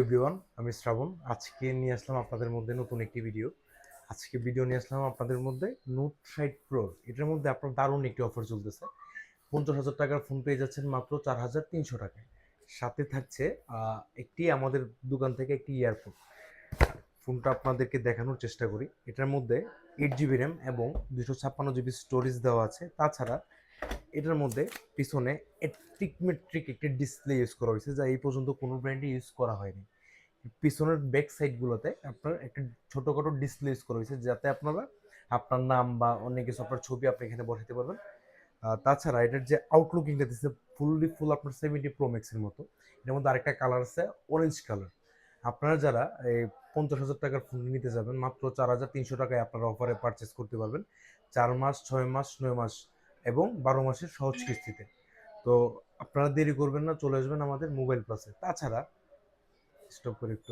Everyone, আমি শ্রাবণ। আজকে নিয়ে আসলাম আপনাদের মধ্যে নতুন একটি ভিডিও। আজকে ভিডিও নিয়ে আসলাম আপনাদের মধ্যে নোট 60 প্রো। এটার মধ্যে আপনার দারুণ একটি অফার চলতেছে। 50,000 টাকার ফোন পেয়ে যাচ্ছেন মাত্র 4,300 টাকায়। সাথে থাকছে একটি আমাদের দোকান থেকে একটি ইয়ারফোন। ফোনটা আপনাদেরকে দেখানোর চেষ্টা করি। এটার মধ্যে 8 জিবি র্যাম এবং 256 জিবি স্টোরেজ দেওয়া আছে। তাছাড়া এটার মধ্যে পিছনে মেট্রিক একটি ডিসপ্লে ইউজ করা হয়েছে, যা এই পর্যন্ত কোনো ব্র্যান্ডে ইউজ করা হয়নি। পিছনের ব্যাক সাইডগুলোতে আপনার একটা ছোটোখাটো ডিসপ্লে ইউজ করা হয়েছে, যাতে আপনারা আপনার নাম বা অন্য কিছু আপনার ছবি আপনি এখানে বসাতে পারবেন। তাছাড়া এটার যে আউটলুকিংটা দিচ্ছে ফুল আপনার 70 প্রো ম্যাক্সের মতো। এটার মধ্যে আরেকটা কালার আছে, অরেঞ্জ কালার। আপনারা যারা এই 50,000 টাকার ফোন নিতে যাবেন, মাত্র 4,300 টাকায় আপনারা অফারে পারচেস করতে পারবেন। 4 মাস, 6 মাস, 9 মাস এবং 12 মাসের সহজ কিস্তিতে। তো আপনারা দেরি করবেন না, চলে আসবেন আমাদের মোবাইল প্লাসে। তাছাড়া স্টপ করে একটু